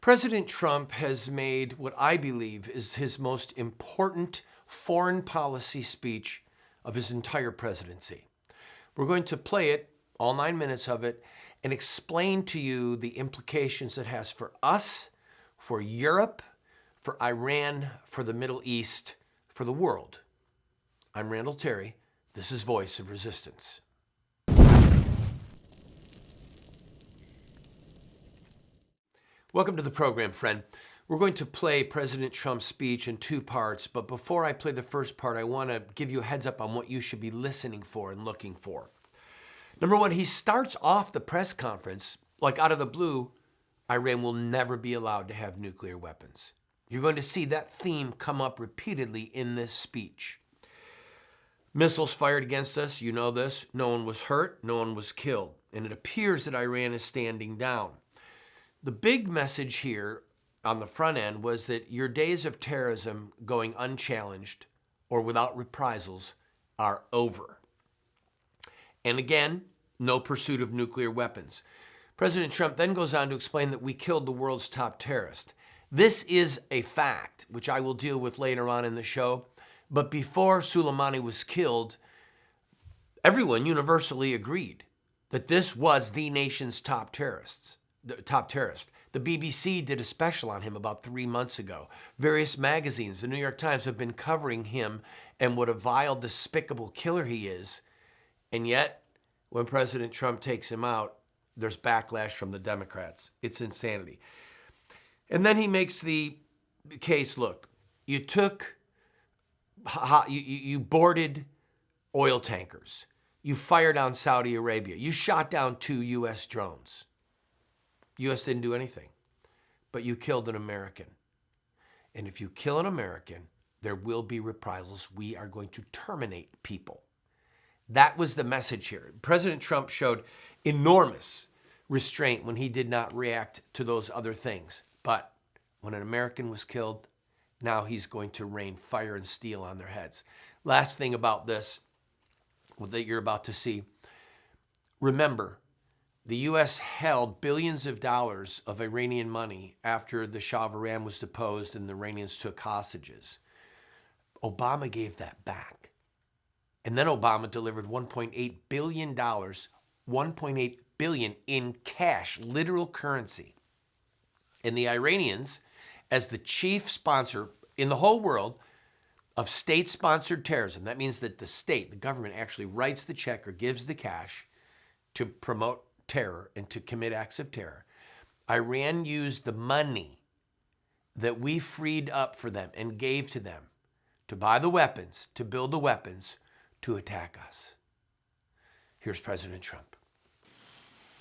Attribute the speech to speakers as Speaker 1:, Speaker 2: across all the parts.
Speaker 1: President Trump has made what I believe is his most important foreign policy speech of his entire presidency. We're going to play it, all 9 minutes of it, and explain to you the implications it has for us, for Europe, for Iran, for the Middle East, for the world. I'm Randall Terry. This is Voice of Resistance. Welcome to the program, friend. We're going to play President Trump's speech in two parts, but before I play the first part, I want to give you a heads up on what you should be listening for and looking for. Number one, he starts off the press conference like out of the blue, Iran will never be allowed to have nuclear weapons. You're going to see that theme come up repeatedly in this speech. Missiles fired against us, you know this. No one was hurt, no one was killed. And it appears that Iran is standing down. The big message here on the front end was that your days of terrorism going unchallenged or without reprisals are over. And again, no pursuit of nuclear weapons. President Trump then goes on to explain that we killed the world's top terrorist. This is a fact, which I will deal with later on in the show. But before Soleimani was killed, everyone universally agreed that this was the nation's top terrorist. The BBC did a special on him about 3 months ago. Various magazines, the New York Times, have been covering him and what a vile, despicable killer he is. And yet, when President Trump takes him out, there's backlash from the Democrats. It's insanity. And then he makes the case, look, you boarded oil tankers. You fired on Saudi Arabia. You shot down 2 U.S. drones. U.S. didn't do anything, but you killed an American. And if you kill an American, there will be reprisals. We are going to terminate people. That was the message here. President Trump showed enormous restraint when he did not react to those other things. But when an American was killed, now he's going to rain fire and steel on their heads. Last thing about this that you're about to see, remember, the U.S. held billions of dollars of Iranian money after the Shah of Iran was deposed and the Iranians took hostages. Obama gave that back. And then Obama delivered $1.8 billion, $1.8 billion in cash, literal currency. And the Iranians, as the chief sponsor in the whole world of state-sponsored terrorism, that means that the state, the government, actually writes the check or gives the cash to promote terror and to commit acts of terror. Iran used the money that we freed up for them and gave to them to buy the weapons, to build the weapons, to attack us. Here's President Trump.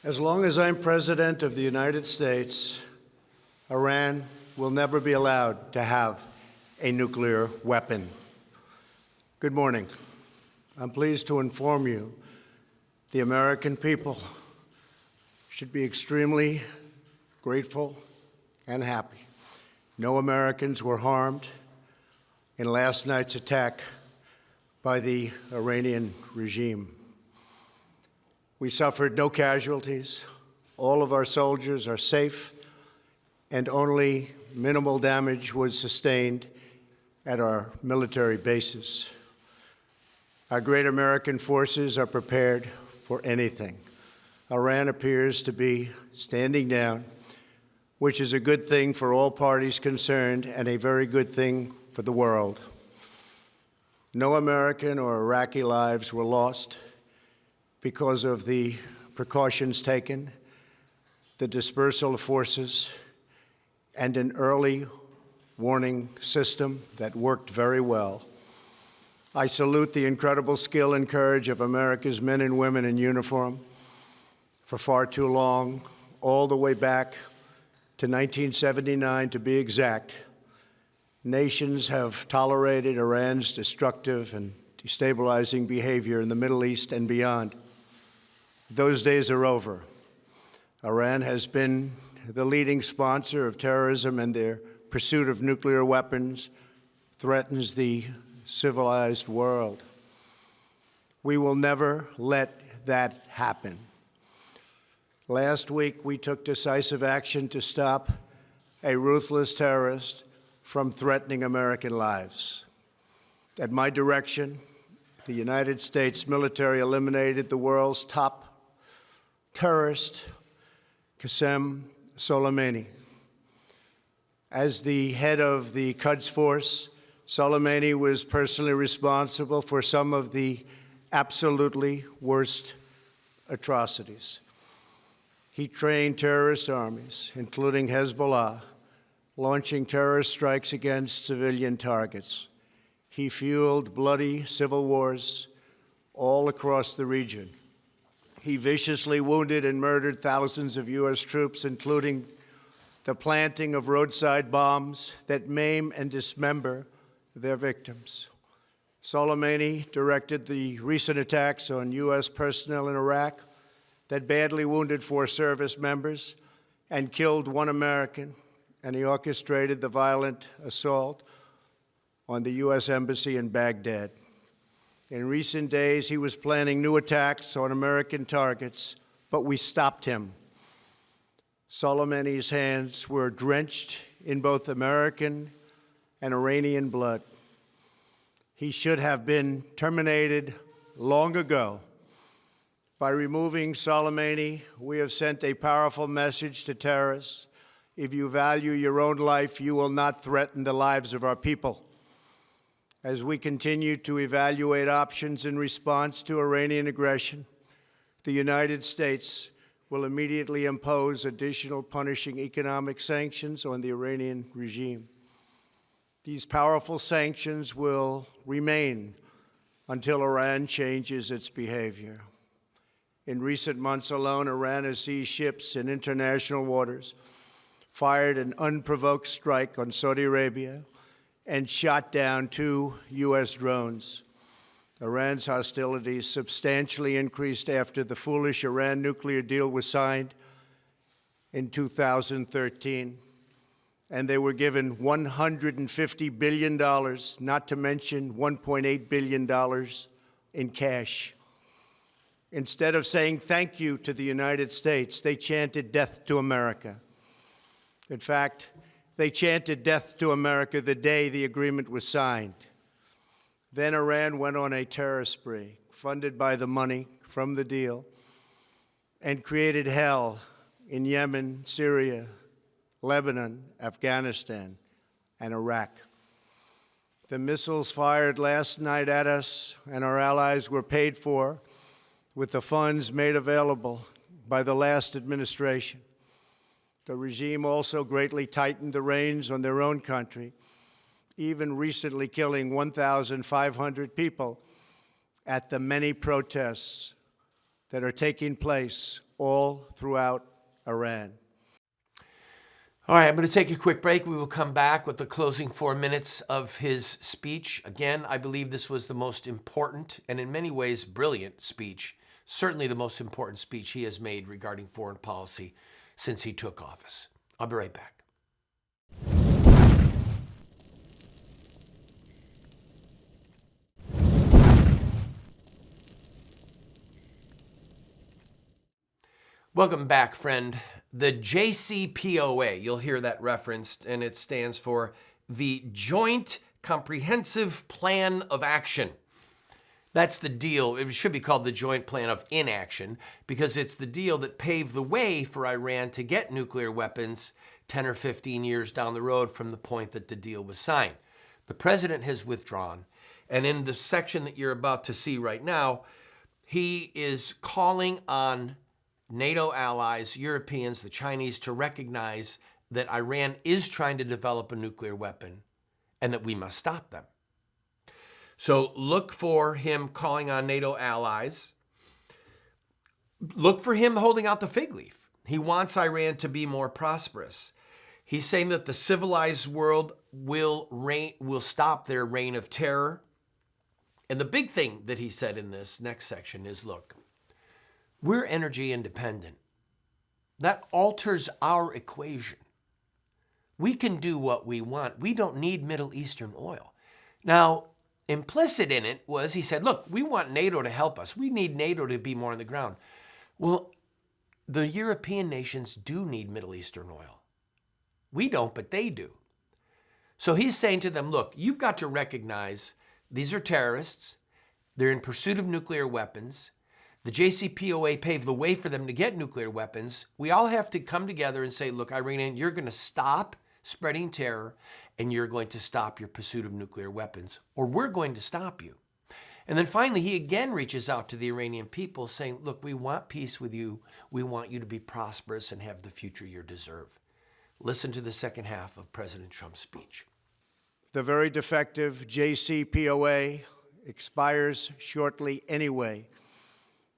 Speaker 2: As long as I'm president of the United States, Iran will never be allowed to have a nuclear weapon. Good morning. I'm pleased to inform you the American people should be extremely grateful and happy. No Americans were harmed in last night's attack by the Iranian regime. We suffered no casualties. All of our soldiers are safe, and only minimal damage was sustained at our military bases. Our great American forces are prepared for anything. Iran appears to be standing down, which is a good thing for all parties concerned and a very good thing for the world. No American or Iraqi lives were lost because of the precautions taken, the dispersal of forces, and an early warning system that worked very well. I salute the incredible skill and courage of America's men and women in uniform. For far too long, all the way back to 1979 to be exact, nations have tolerated Iran's destructive and destabilizing behavior in the Middle East and beyond. Those days are over. Iran has been the leading sponsor of terrorism, and their pursuit of nuclear weapons threatens the civilized world. We will never let that happen. Last week, we took decisive action to stop a ruthless terrorist from threatening American lives. At my direction, the United States military eliminated the world's top terrorist, Qasem Soleimani. As the head of the Quds Force, Soleimani was personally responsible for some of the absolutely worst atrocities. He trained terrorist armies, including Hezbollah, launching terrorist strikes against civilian targets. He fueled bloody civil wars all across the region. He viciously wounded and murdered thousands of U.S. troops, including the planting of roadside bombs that maim and dismember their victims. Soleimani directed the recent attacks on U.S. personnel in Iraq that badly wounded 4 service members and killed 1 American, and he orchestrated the violent assault on the U.S. Embassy in Baghdad. In recent days, he was planning new attacks on American targets, but we stopped him. Soleimani's hands were drenched in both American and Iranian blood. He should have been terminated long ago. By removing Soleimani, we have sent a powerful message to terrorists. If you value your own life, you will not threaten the lives of our people. As we continue to evaluate options in response to Iranian aggression, the United States will immediately impose additional punishing economic sanctions on the Iranian regime. These powerful sanctions will remain until Iran changes its behavior. In recent months alone, Iran has seized ships in international waters, fired an unprovoked strike on Saudi Arabia, and shot down 2 U.S. drones. Iran's hostilities substantially increased after the foolish Iran nuclear deal was signed in 2013, and they were given $150 billion, not to mention $1.8 billion in cash. Instead of saying thank you to the United States, they chanted death to America. In fact, they chanted death to America the day the agreement was signed. Then Iran went on a terror spree, funded by the money from the deal, and created hell in Yemen, Syria, Lebanon, Afghanistan, and Iraq. The missiles fired last night at us and our allies were paid for with the funds made available by the last administration. The regime also greatly tightened the reins on their own country, even recently killing 1,500 people at the many protests that are taking place all throughout Iran.
Speaker 1: All right, I'm going to take a quick break. We will come back with the closing 4 minutes of his speech. Again, I believe this was the most important and in many ways brilliant speech, certainly the most important speech he has made regarding foreign policy since he took office. I'll be right back. Welcome back, friend. The JCPOA, you'll hear that referenced, and it stands for the Joint Comprehensive Plan of Action. That's the deal. It should be called the Joint Plan of Inaction because it's the deal that paved the way for Iran to get nuclear weapons 10 or 15 years down the road from the point that the deal was signed. The president has withdrawn, and in the section that you're about to see right now, he is calling on NATO allies, Europeans, the Chinese, to recognize that Iran is trying to develop a nuclear weapon and that we must stop them. So look for him calling on NATO allies. Look for him holding out the fig leaf. He wants Iran to be more prosperous. He's saying that the civilized world will stop their reign of terror. And the big thing that he said in this next section is, look, we're energy independent. That alters our equation. We can do what we want. We don't need Middle Eastern oil. Now, implicit in it was he said, look, we want NATO to help us. We need NATO to be more on the ground. Well, the European nations do need Middle Eastern oil. We don't, but they do. So he's saying to them, look, you've got to recognize these are terrorists. They're in pursuit of nuclear weapons. The JCPOA paved the way for them to get nuclear weapons. We all have to come together and say, look, Iranian, you're going to stop spreading terror and you're going to stop your pursuit of nuclear weapons, or we're going to stop you. And then finally, he again reaches out to the Iranian people saying, look, we want peace with you. We want you to be prosperous and have the future you deserve. Listen to the second half of President Trump's speech.
Speaker 2: The very defective JCPOA expires shortly anyway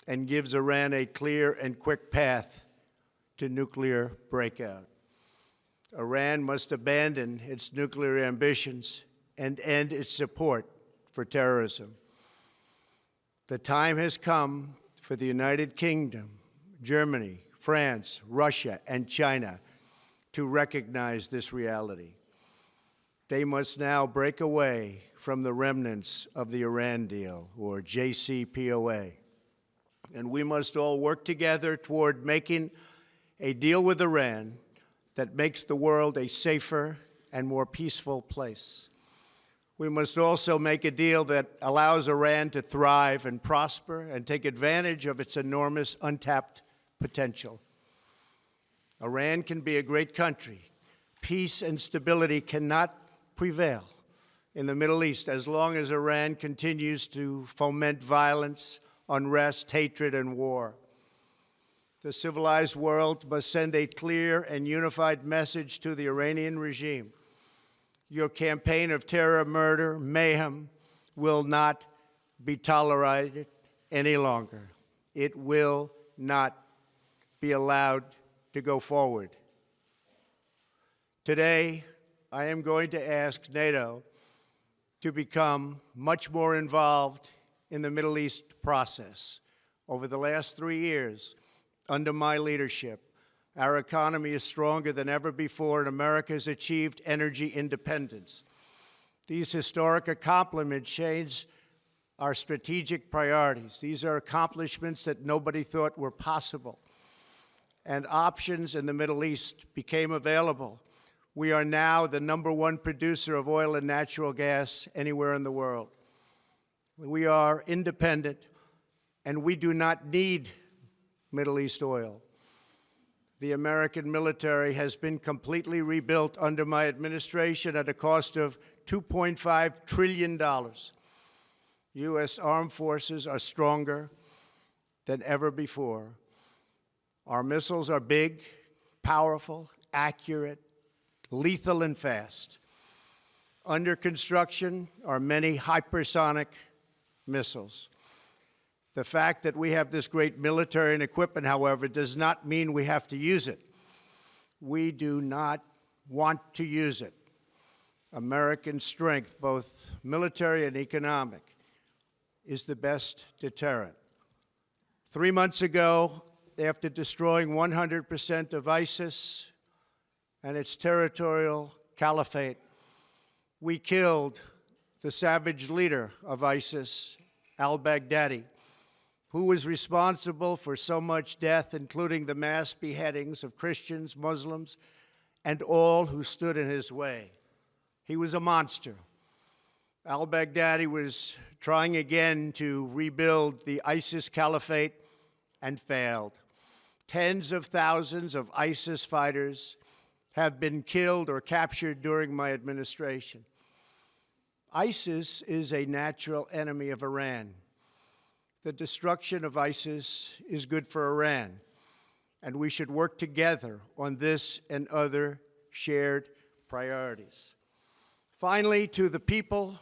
Speaker 2: and gives Iran a clear and quick path to nuclear breakout. Iran must abandon its nuclear ambitions and end its support for terrorism. The time has come for the United Kingdom, Germany, France, Russia, and China to recognize this reality. They must now break away from the remnants of the Iran deal, or JCPOA. And we must all work together toward making a deal with Iran that makes the world a safer and more peaceful place. We must also make a deal that allows Iran to thrive and prosper and take advantage of its enormous untapped potential. Iran can be a great country. Peace and stability cannot prevail in the Middle East as long as Iran continues to foment violence, unrest, hatred, and war. The civilized world must send a clear and unified message to the Iranian regime. Your campaign of terror, murder, mayhem will not be tolerated any longer. It will not be allowed to go forward. Today, I am going to ask NATO to become much more involved in the Middle East process. Over the last 3 years, under my leadership, our economy is stronger than ever before, and America has achieved energy independence. These historic accomplishments change our strategic priorities. These are accomplishments that nobody thought were possible. And options in the Middle East became available. We are now the #1 producer of oil and natural gas anywhere in the world. We are independent, and we do not need Middle East oil. The American military has been completely rebuilt under my administration at a cost of $2.5 trillion. U.S. armed forces are stronger than ever before. Our missiles are big, powerful, accurate, lethal, and fast. Under construction are many hypersonic missiles. The fact that we have this great military and equipment, however, does not mean we have to use it. We do not want to use it. American strength, both military and economic, is the best deterrent. 3 months ago, after destroying 100% of ISIS and its territorial caliphate, we killed the savage leader of ISIS, al-Baghdadi, who was responsible for so much death, including the mass beheadings of Christians, Muslims, and all who stood in his way. He was a monster. Al-Baghdadi was trying again to rebuild the ISIS caliphate and failed. Tens of thousands of ISIS fighters have been killed or captured during my administration. ISIS is a natural enemy of Iran. The destruction of ISIS is good for Iran, and we should work together on this and other shared priorities. Finally, to the people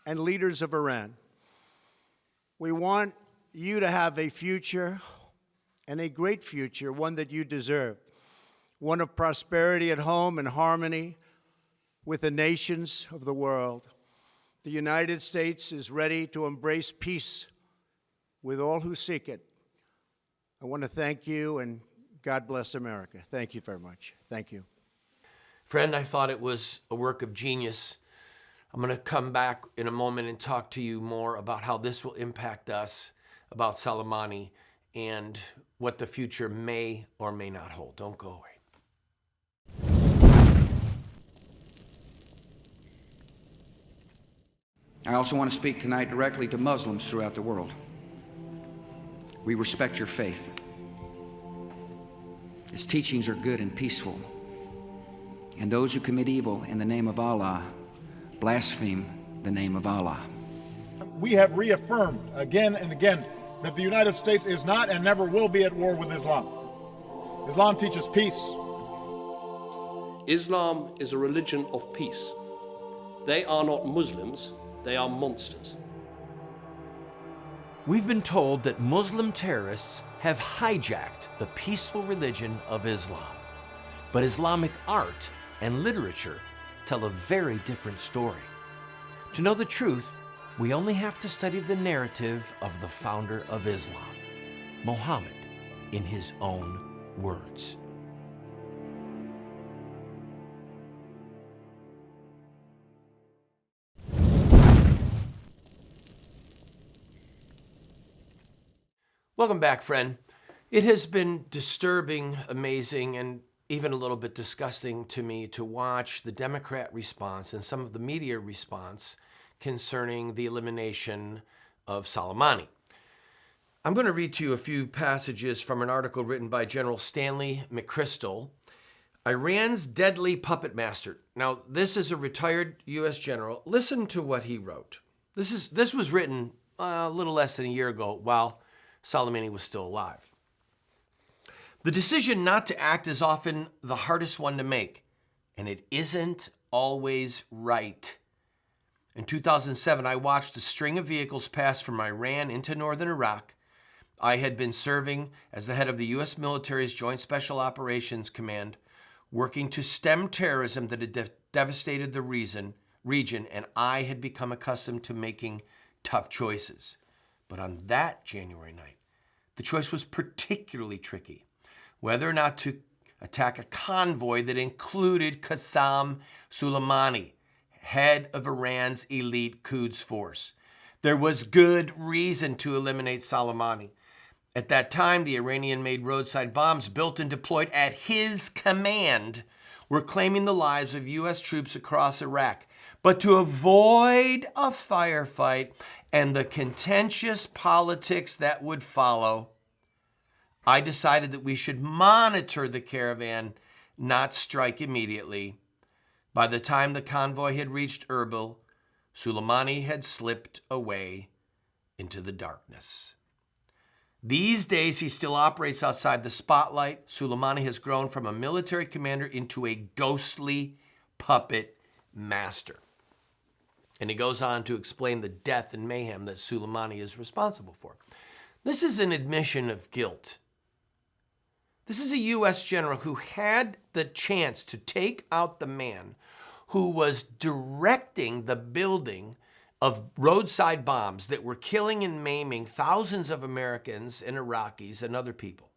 Speaker 2: and leaders of Iran, we want you to have a future, and a great future, one that you deserve, one of prosperity at home and harmony with the nations of the world. The United States is ready to embrace peace with all who seek it. I want to thank you, and God bless America. Thank you very much. Thank you.
Speaker 1: Friend, I thought it was a work of genius. I'm going to come back in a moment and talk to you more about how this will impact us, about Soleimani, and what the future may or may not hold. Don't go away.
Speaker 3: I also want to speak tonight directly to Muslims throughout the world. We respect your faith. Its teachings are good and peaceful. And those who commit evil in the name of Allah blaspheme the name of Allah.
Speaker 4: We have reaffirmed again and again that the United States is not and never will be at war with Islam. Islam teaches peace.
Speaker 5: Islam is a religion of peace. They are not Muslims, they are monsters.
Speaker 1: We've been told that Muslim terrorists have hijacked the peaceful religion of Islam. But Islamic art and literature tell a very different story. To know the truth, we only have to study the narrative of the founder of Islam, Muhammad, in his own words. Welcome back, friend. It has been disturbing, amazing, and even a little bit disgusting to me to watch the Democrat response and some of the media response concerning the elimination of Soleimani. I'm going to read to you a few passages from an article written by General Stanley McChrystal, Iran's deadly puppet master. Now, this is a retired U.S. general. Listen to what he wrote. This was written a little less than a year ago while Soleimani was still alive. The decision not to act is often the hardest one to make, and it isn't always right. In 2007, I watched a string of vehicles pass from Iran into northern Iraq. I had been serving as the head of the U.S. military's Joint Special Operations Command, working to stem terrorism that had devastated the region, and I had become accustomed to making tough choices. But on that January night, the choice was particularly tricky. Whether or not to attack a convoy that included Qasem Soleimani, head of Iran's elite Quds force. There was good reason to eliminate Soleimani. At that time, the Iranian-made roadside bombs built and deployed at his command were claiming the lives of U.S. troops across Iraq. But to avoid a firefight and the contentious politics that would follow, I decided that we should monitor the caravan, not strike immediately. By the time the convoy had reached Erbil, Soleimani had slipped away into the darkness. These days, he still operates outside the spotlight. Soleimani has grown from a military commander into a ghostly puppet master. And he goes on to explain the death and mayhem that Soleimani is responsible for. This is an admission of guilt. This is a U.S. general who had the chance to take out the man who was directing the building of roadside bombs that were killing and maiming thousands of Americans and Iraqis and other people.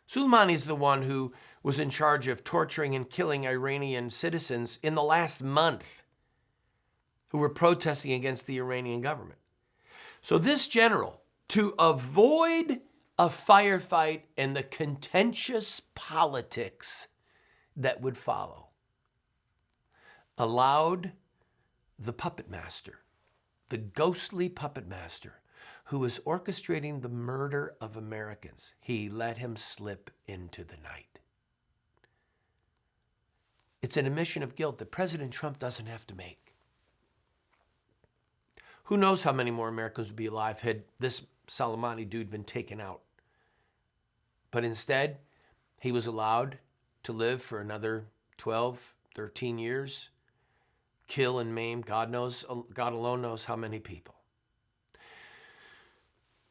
Speaker 1: Soleimani is the one who was in charge of torturing and killing Iranian citizens in the last month who were protesting against the Iranian government. So this general, to avoid a firefight and the contentious politics that would follow, allowed the puppet master, the ghostly puppet master who was orchestrating the murder of Americans, he let him slip into the night. It's an admission of guilt that President Trump doesn't have to make. Who knows how many more Americans would be alive had this Soleimani dude been taken out. But instead, he was allowed to live for another 12, 13 years, kill and maim, God alone knows how many people.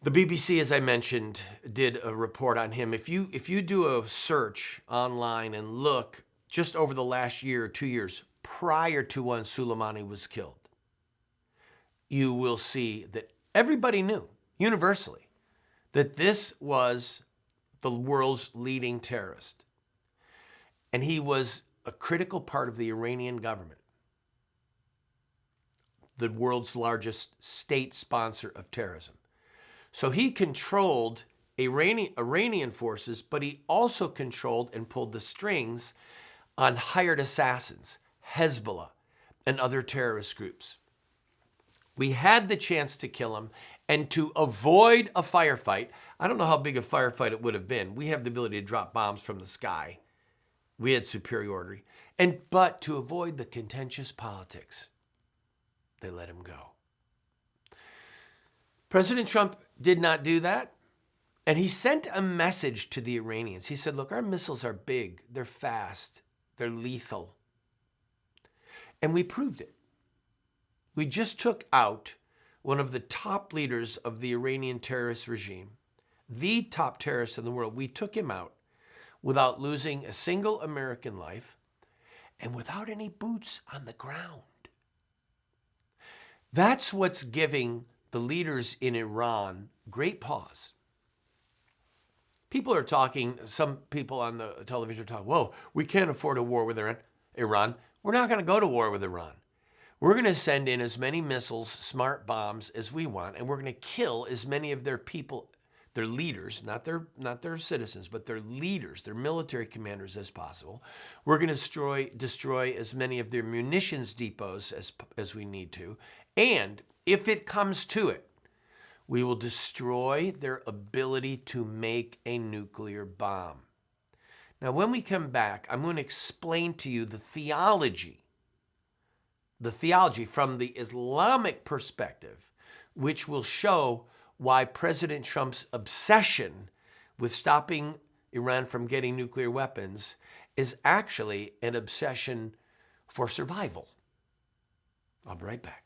Speaker 1: The BBC, as I mentioned, did a report on him. If you do a search online and look just over the last year or 2 years prior to when Soleimani was killed, you will see that everybody knew, universally, that this was the world's leading terrorist. And he was a critical part of the Iranian government, the world's largest state sponsor of terrorism. So he controlled Iranian forces, but he also controlled and pulled the strings on hired assassins, Hezbollah, and other terrorist groups. We had the chance to kill him, and to avoid a firefight, I don't know how big a firefight it would have been. We have the ability to drop bombs from the sky. We had superiority. But to avoid the contentious politics, they let him go. President Trump did not do that. And he sent a message to the Iranians. He said, look, our missiles are big, they're fast, they're lethal. And we proved it. We just took out one of the top leaders of the Iranian terrorist regime, the top terrorist in the world. We took him out without losing a single American life and without any boots on the ground. That's what's giving the leaders in Iran great pause. People are talking, some people on the television are talking, whoa, we can't afford a war with Iran. We're not going to go to war with Iran. We're going to send in as many missiles, smart bombs as we want, and we're going to kill as many of their people, their leaders, not their citizens, but their leaders, their military commanders as possible. We're going to destroy as many of their munitions depots as we need to. And if it comes to it, we will destroy their ability to make a nuclear bomb. Now, when we come back, I'm going to explain to you the theology from the Islamic perspective, which will show why President Trump's obsession with stopping Iran from getting nuclear weapons is actually an obsession for survival. I'll be right back.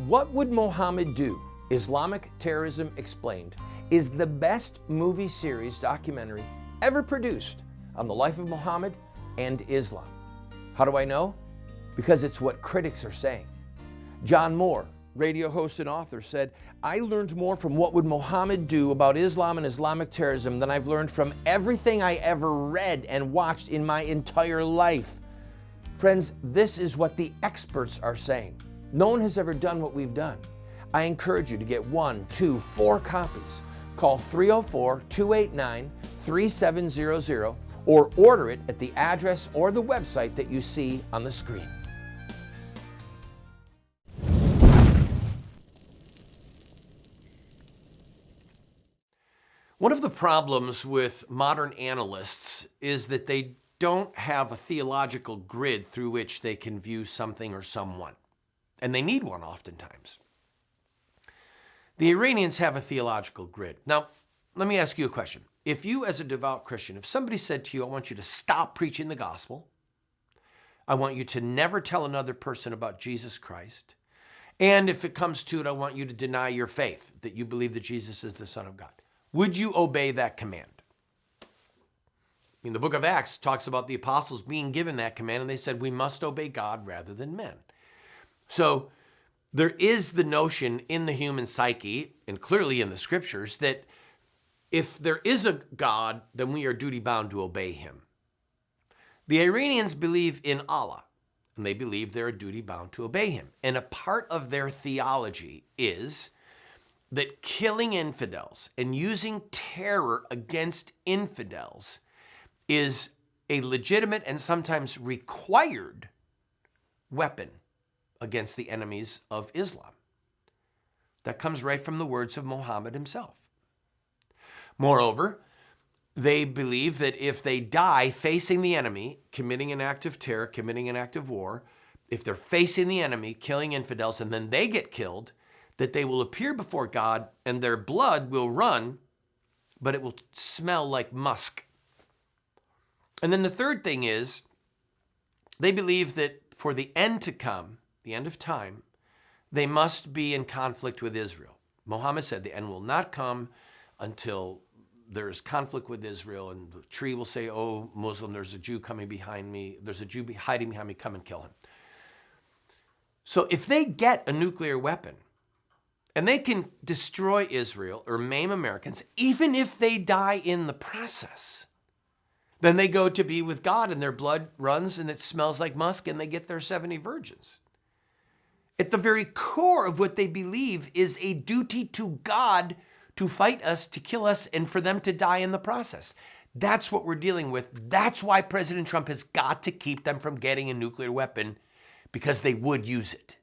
Speaker 1: What Would Mohammed Do? Islamic Terrorism Explained is the best movie series documentary ever produced on the life of Muhammad and Islam. How do I know? Because it's what critics are saying. John Moore, radio host and author, said, I learned more from What Would Mohammed Do about Islam and Islamic terrorism than I've learned from everything I ever read and watched in my entire life. Friends, this is what the experts are saying. No one has ever done what we've done. I encourage you to get 1, 2, 4 copies. Call 304-289-3700 or order it at the address or the website that you see on the screen. One of the problems with modern analysts is that they don't have a theological grid through which they can view something or someone. And they need one oftentimes. The Iranians have a theological grid. Now, let me ask you a question. If you, as a devout Christian, if somebody said to you, I want you to stop preaching the gospel, I want you to never tell another person about Jesus Christ, and if it comes to it, I want you to deny your faith, that you believe that Jesus is the Son of God, would you obey that command? I mean, the book of Acts talks about the apostles being given that command, and they said, we must obey God rather than men. So there is the notion in the human psyche, and clearly in the scriptures, that if there is a God, then we are duty-bound to obey him. The Iranians believe in Allah, and they believe they're duty-bound to obey him. And a part of their theology is that killing infidels and using terror against infidels is a legitimate and sometimes required weapon against the enemies of Islam. That comes right from the words of Muhammad himself. Moreover, they believe that if they die facing the enemy, committing an act of terror, committing an act of war, if they're facing the enemy, killing infidels, and then they get killed, that they will appear before God and their blood will run, but it will smell like musk. And then the third thing is, they believe that for the end to come, the end of time, they must be in conflict with Israel. Muhammad said the end will not come until there is conflict with Israel, and the tree will say, oh, Muslim, there's a Jew coming behind me. There's a Jew hiding behind me. Come and kill him. So if they get a nuclear weapon and they can destroy Israel or maim Americans, even if they die in the process, then they go to be with God and their blood runs and it smells like musk and they get their 70 virgins. At the very core of what they believe is a duty to God to fight us, to kill us, and for them to die in the process. That's what we're dealing with. That's why President Trump has got to keep them from getting a nuclear weapon, because they would use it.